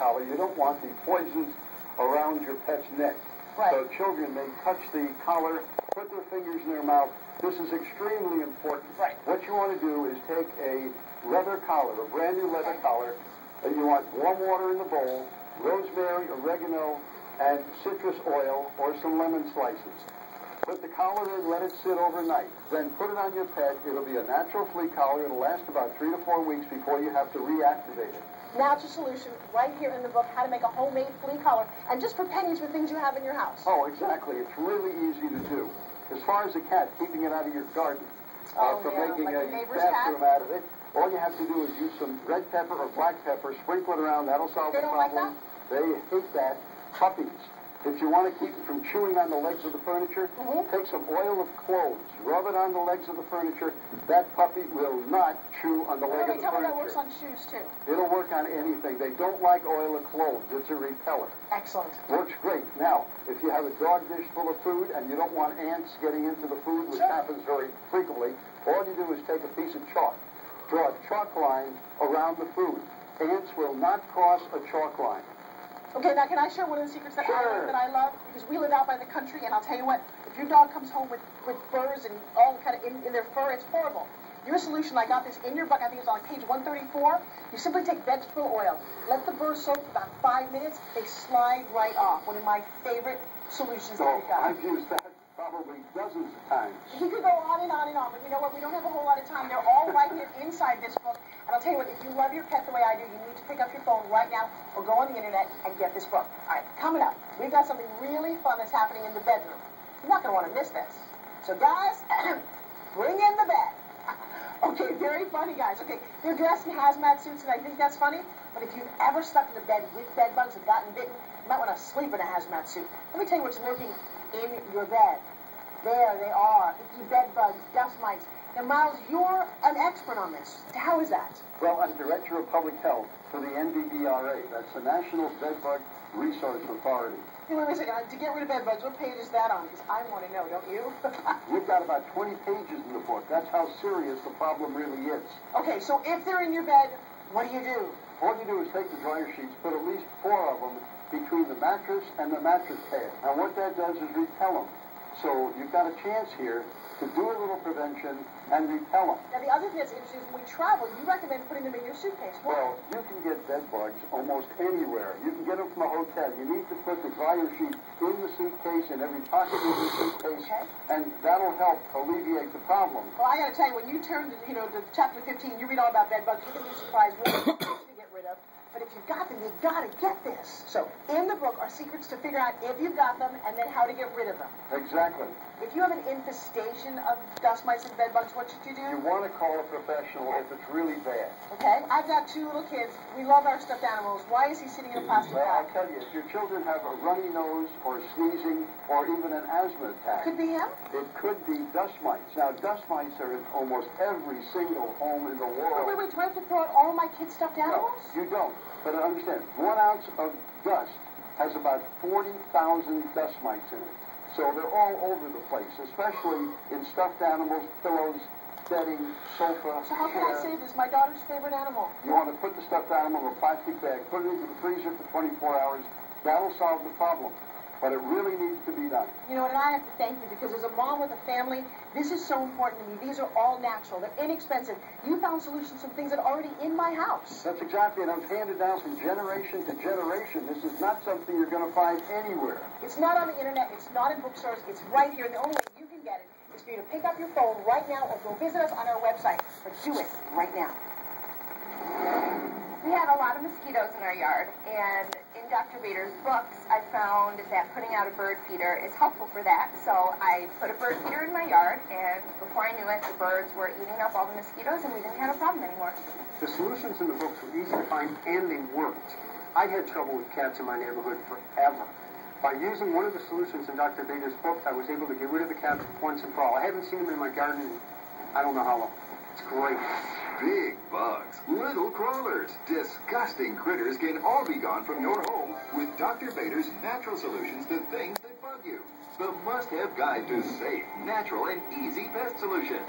collar, you don't want the poisons around your pet's neck. Right. So children may touch the collar, put their fingers in their mouth. This is extremely important. Right. What you want to do is take a leather collar, a brand new leather collar, and you want warm water in the bowl, rosemary, oregano, and citrus oil or some lemon slices. Put the collar in, let it sit overnight. Then put it on your pet. It'll be a natural flea collar. It'll last about 3 to 4 weeks before you have to reactivate it. Natural solution right here in the book, how to make a homemade flea collar, and just for pennies with things you have in your house. Oh, exactly. It's really easy to do. As far as the cat, keeping it out of your garden, making like a bathroom out of it, all you have to do is use some red pepper or black pepper, sprinkle it around. That'll solve the problem. They don't like that? They hate that. Puppies. If you want to keep it from chewing on the legs of the furniture, take some oil of cloves, rub it on the legs of the furniture. That puppy will not chew on the leg of the tell me furniture. that works on shoes, too. It'll work on anything. They don't like oil of cloves. It's a repeller. Excellent. Works great. Now, if you have a dog dish full of food and you don't want ants getting into the food, which happens very frequently, all you do is take a piece of chalk. Draw a chalk line around the food. Ants will not cross a chalk line. Okay, now can I share one of the secrets that I love? Because we live out by the country, and I'll tell you what, if your dog comes home with burrs and all kind of in their fur, it's horrible. Your solution, I got this in your book, I think it's on page 134. You simply take vegetable oil, let the burrs soak for about 5 minutes, they slide right off. One of my favorite solutions that we've got. I've used that probably dozens of times. We could go on and on and on, but you know what? We don't have a whole lot of time. They're all right here inside this book. And I'll tell you what, if you love your pet the way I do, you need to pick up your phone right now or go on the internet and get this book. All right, coming up, we've got something really fun that's happening in the bedroom. You're not going to want to miss this. So guys, bring in the bed. Okay, very funny, guys. Okay, they're dressed in hazmat suits, and I think that's funny. But if you've ever stuck in the bed with bed bugs and gotten bitten, you might want to sleep in a hazmat suit. Let me tell you what's lurking in your bed. There they are. Icky bed bugs, dust mites. Now, Miles, you're an expert on this. How is that? Well, I'm Director of Public Health for the NBDRA. That's the National Bed Bug Resource Authority. Hey, wait a second. To get rid of bed bugs, what page is that on? Because I want to know, don't you? We've got about 20 pages in the book. That's how serious the problem really is. Okay, so if they're in your bed, what do you do? All you do is take the dryer sheets, put at least 4 of them between the mattress and the mattress pad. And what that does is repel them. So you've got a chance here to do a little prevention and repel them. Now, the other thing that's interesting is when we travel, you recommend putting them in your suitcase. Why? Well, you can get bed bugs almost anywhere. You can get them from a hotel. You need to put the dryer sheet in the suitcase, in every pocket of the suitcase, and that'll help alleviate the problem. Well, I got to tell you, when you turn to chapter 15, you read all about bed bugs, you're going to be surprised what to get rid of. But if you've got them, you've got to get this. So, in the book are secrets to figure out if you've got them and then how to get rid of them. Exactly. If you have an infestation of dust mites and bed bugs, what should you do? You want to call a professional if it's really bad. Okay. I've got 2 little kids. We love our stuffed animals. Why is he sitting in a plastic bag? Well, bag? I'll tell you, if your children have a runny nose or sneezing or even an asthma attack. Could be him? It could be dust mites. Now, dust mites are in almost every single home in the world. Wait. Do I have to throw out all of my kids' stuffed animals? No, you don't. But understand, 1 ounce of dust has about 40,000 dust mites in it. So they're all over the place, especially in stuffed animals, pillows, bedding, sofa, So how can I save this? My daughter's favorite animal. You want to put the stuffed animal in a plastic bag, put it into the freezer for 24 hours. That'll solve the problem. But it really needs to be done. You know what, and I have to thank you, because as a mom with a family, this is so important to me. These are all natural. They're inexpensive. You found solutions to things that are already in my house. That's exactly it. It's handed down from generation to generation. This is not something you're going to find anywhere. It's not on the internet. It's not in bookstores. It's right here. And the only way you can get it is for you to pick up your phone right now or go visit us on our website. But do it right now. We have a lot of mosquitoes in our yard, and in Dr. Bader's books, I found that putting out a bird feeder is helpful for that. So I put a bird feeder in my yard, and before I knew it, the birds were eating up all the mosquitoes, and we didn't have a problem anymore. The solutions in the books were easy to find, and they worked. I had trouble with cats in my neighborhood forever. By using one of the solutions in Dr. Bader's book, I was able to get rid of the cats once and for all. I haven't seen them in my garden in I don't know how long. It's great. Big bugs, little crawlers, disgusting critters can all be gone from your home with Dr. Bader's natural solutions to things that bug you. The must-have guide to safe, natural, and easy pest solutions.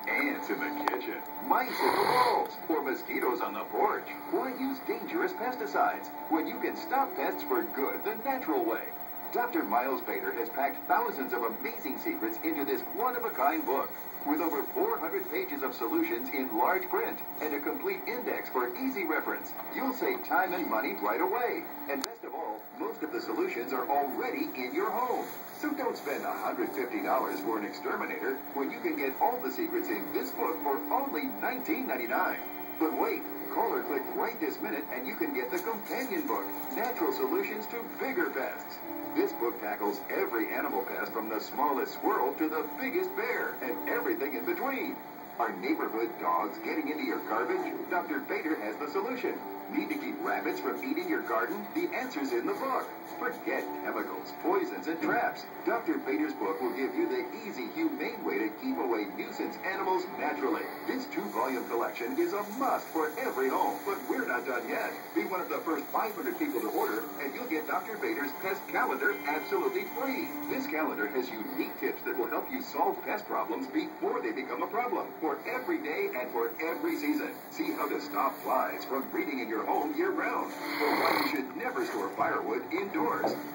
Ants in the kitchen, mice in the walls, or mosquitoes on the porch. Why use dangerous pesticides when you can stop pests for good the natural way? Dr. Miles Bader has packed thousands of amazing secrets into this one-of-a-kind book. With over 400 pages of solutions in large print and a complete index for easy reference, you'll save time and money right away. And best of all, most of the solutions are already in your home. So don't spend $150 for an exterminator when you can get all the secrets in this book for only $19.99. But wait, call or click right this minute and you can get the companion book, Natural Solutions to Bigger Pests. This book tackles every animal pest from the smallest squirrel to the biggest bear and everything in between. Are neighborhood dogs getting into your garbage? Dr. Bader has the solution. Need to keep rabbits from eating your garden? The answer's in the book. Forget chemicals, poisons, and traps. Dr. Bader's book will give you the easy, humane way to keep away nuisance animals naturally. This 2-volume collection is a must for every home, but we're not done yet. Be one of the first 500 people to order, and you'll get Dr. Bader's Pest Calendar absolutely free. This calendar has unique tips that will help you solve pest problems before they become a problem, for every day and for every season. See how to stop flies from breeding in your home year-round, or why you should never store firewood indoors.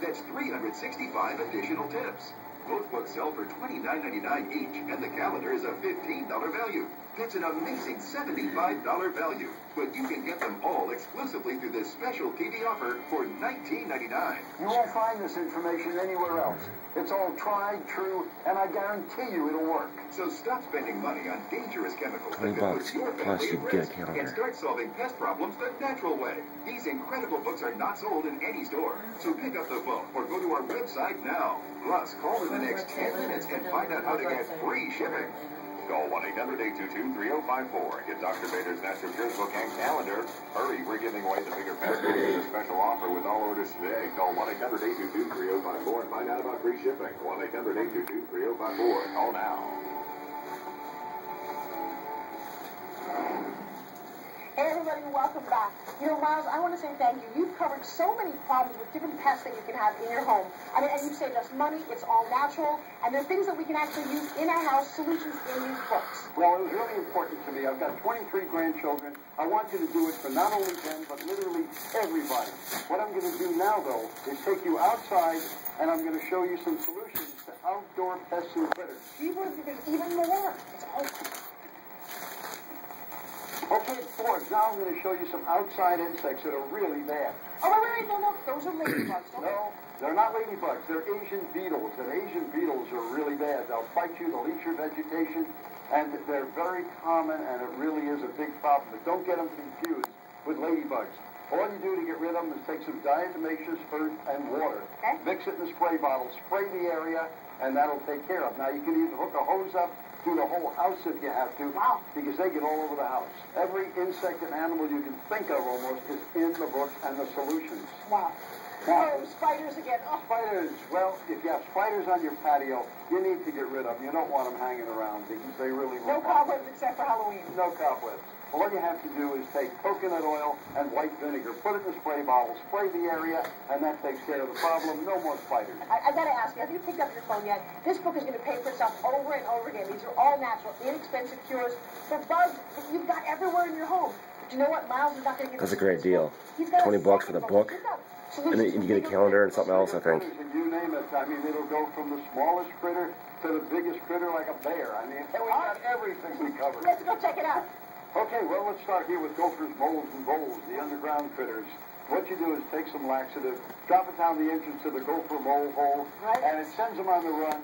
That's 365 additional tips. Both books sell for $29.99 each, and the calendar is a $15 value. That's an amazing $75 value. But you can get them all exclusively through this special TV offer for $19.99. You won't find this information anywhere else. It's all tried, true, and I guarantee you it'll work. So stop spending money on dangerous chemicals that $20 could put your plus family you at get a risk, calendar. and start solving pest problems the natural way. These incredible books are not sold in any store, so pick up the phone or go to our website now. Plus, call in the next 10 minutes and find out how to get free shipping. Call 1-800-822-3054 and get Dr. Bader's Natural Cures book and calendar. Hurry, we're giving away the bigger pest book with a special offer with all orders today. Call 1-800-822-3054 and find out about free shipping. 1-800-822-3054. Call now. Hey everybody, welcome back. You know, Miles, I want to say thank you. You've covered so many problems with different pests that you can have in your home. I mean, and you've saved us money, it's all natural, and there are things that we can actually use in our house, solutions in these books. Well, it was really important to me. I've got 23 grandchildren. I want you to do it for not only them, but literally everybody. What I'm going to do now, though, is take you outside, and I'm going to show you some solutions to outdoor pests and critters. There's even more. It's all... Okay, Forbes, now I'm going to show you some outside insects that are really bad. Oh, wait, no. Those are ladybugs. No, they're not ladybugs. They're Asian beetles, and Asian beetles are really bad. They'll bite you, they'll eat your vegetation, and they're very common, and it really is a big problem. But don't get them confused with ladybugs. All you do to get rid of them is take some diatomaceous earth and water, mix it in a spray bottle, spray the area, and that'll take care of it. Now, you can even hook a hose up through the whole house if you have to, because they get all over the house. Every insect and animal you can think of almost is in the book and the solutions. Wow. Now, spiders again. Oh. Spiders, well, if you have spiders on your patio, you need to get rid of them. You don't want them hanging around because they really No cobwebs except for Halloween. No cobwebs. All you have to do is take coconut oil and white vinegar, put it in a spray bottle, spray the area, and that takes care of the problem. No more spiders. I got to ask you, have you picked up your phone yet? This book is going to pay for itself over and over again. These are all natural, inexpensive cures for bugs that you've got everywhere in your home. But you know what? Miles is not going to get... That's a great deal. $20 for the book, and then you get a calendar and something else, I think. You name it. I mean, it'll go from the smallest critter to the biggest critter like a bear. I mean, we got everything we cover. Let's go check it out. Okay, well, let's start here with gophers, moles, and voles, the underground critters. What you do is take some laxative, drop it down the entrance to the gopher mole hole, and it sends them on the run.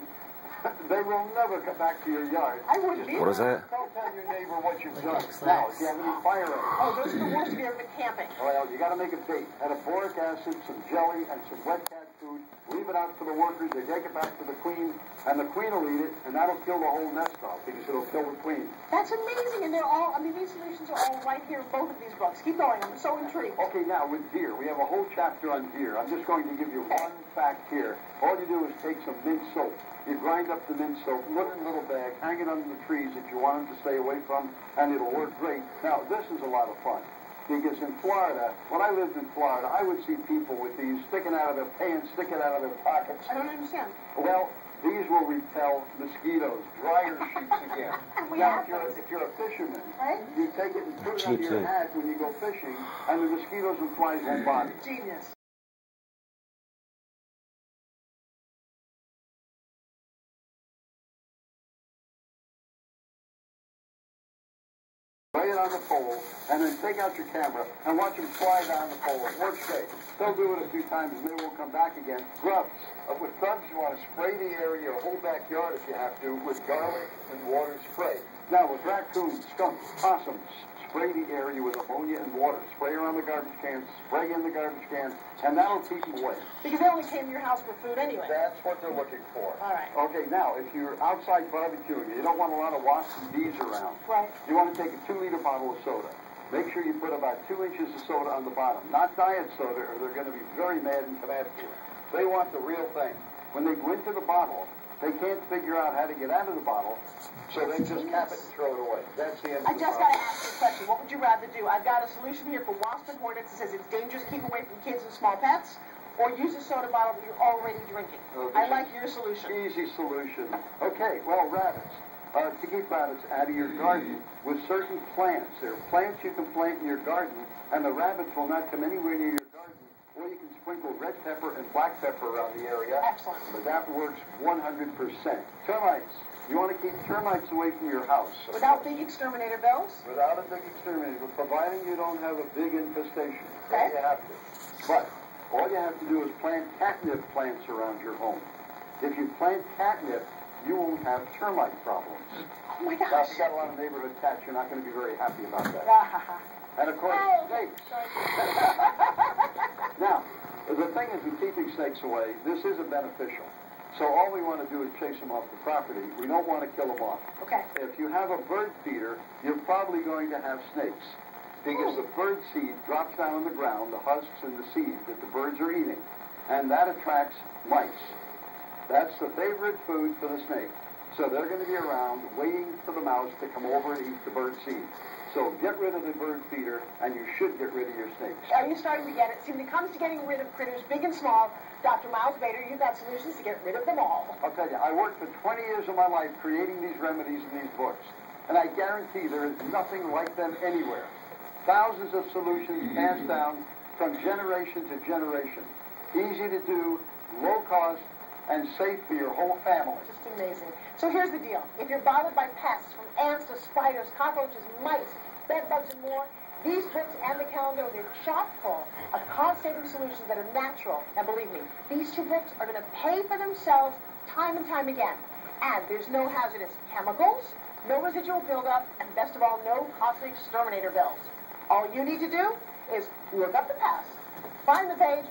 They will never come back to your yard. I wouldn't either. What is that? Don't tell your neighbor what you've done. Now, if you have any fire ants. Oh, those are the worst if you've ever been camping. Well, you got to make a bait. Add a boric acid, some jelly, and some wet cat food. Leave it out for the workers. They take it back to the queen, and the queen will eat it, and that'll kill the whole nest off because it'll kill the queen. That's amazing, and they're all, I mean, these solutions are all right here in both of these books. Keep going. I'm so intrigued. Okay, now with deer, we have a whole chapter on deer. I'm just going to give you one fact here. All you do is take some mint soap. You grind up the mint soap, put it in a little bag, hang it under the trees that you want them to stay away from, and it'll work great. Now, this is a lot of fun. Because in Florida, when I lived in Florida, I would see people with these sticking out of their pants, sticking out of their pockets. I don't understand. Well, these will repel mosquitoes, dryer sheets again. Now, if you're a fisherman, right? you take it and put it under your hat when you go fishing, and the mosquitoes and flies won't bother you. Genius. Lay it on the pole, and then take out your camera and watch them fly down the pole. It works great. They'll do it a few times, and then we'll come back again. Grubs. With grubs, you want to spray the area, your whole backyard if you have to, with garlic and water spray. Now, with raccoons, skunks, possums, spray the area with ammonia and water. Spray around the garbage cans, spray in the garbage cans, and that'll keep them away. Because they only came to your house for food anyway. That's what they're looking for. All right. Okay, now, if you're outside barbecuing, you don't want a lot of wasps and bees around. Right. You want to take a 2-liter bottle of soda. Make sure you put about 2 inches of soda on the bottom. Not diet soda, or they're going to be very mad and come after you. They want the real thing. When they go into the bottle, they can't figure out how to get out of the bottle, so they just cap it and throw it away. That's the end of I the just problem. got to ask you a question. What would you rather do? I've got a solution here for wasps and hornets that says it's dangerous, keep away from kids and small pets, or use a soda bottle that you're already drinking. I like your solution. Easy solution. Okay, well, rabbits. To keep rabbits out of your garden with certain plants. There are plants you can plant in your garden, and the rabbits will not come anywhere near your garden. Or you can sprinkle red pepper and black pepper around the area. Excellent. But that works 100%. Termites. You want to keep termites away from your house. Without big exterminator bills? Without a big exterminator, but providing you don't have a big infestation. Okay. You have to. But all you have to do is plant catnip plants around your home. If you plant catnip, you won't have termite problems. Oh my Now, gosh. if you got a lot of neighborhood cats, you're not going to be very happy about that. And of course, snakes. Now, the thing is, in keeping snakes away, this isn't beneficial. So all we want to do is chase them off the property. We don't want to kill them off. Okay. If you have a bird feeder, you're probably going to have snakes. Because the bird seed drops down on the ground, the husks and the seed that the birds are eating, and that attracts mice. That's the favorite food for the snake. So they're going to be around waiting for the mouse to come over and eat the bird seed. So get rid of the bird feeder, and you should get rid of your snakes. Are you starting to get it? See, when it comes to getting rid of critters, big and small, Dr. Miles Bader, you've got solutions to get rid of them all. I'll tell you, I worked for 20 years of my life creating these remedies in these books, and I guarantee there is nothing like them anywhere. Thousands of solutions passed down from generation to generation. Easy to do, low cost, and safe for your whole family. Just amazing. So here's the deal. If you're bothered by pests, from ants to spiders, cockroaches, mice, bed bugs, and more, these books and the calendar, they're chock full of cost-saving solutions that are natural. Now, believe me, these 2 books are going to pay for themselves time and time again. And there's no hazardous chemicals, no residual buildup, and best of all, no costly exterminator bills. All you need to do is look up the past, find the page,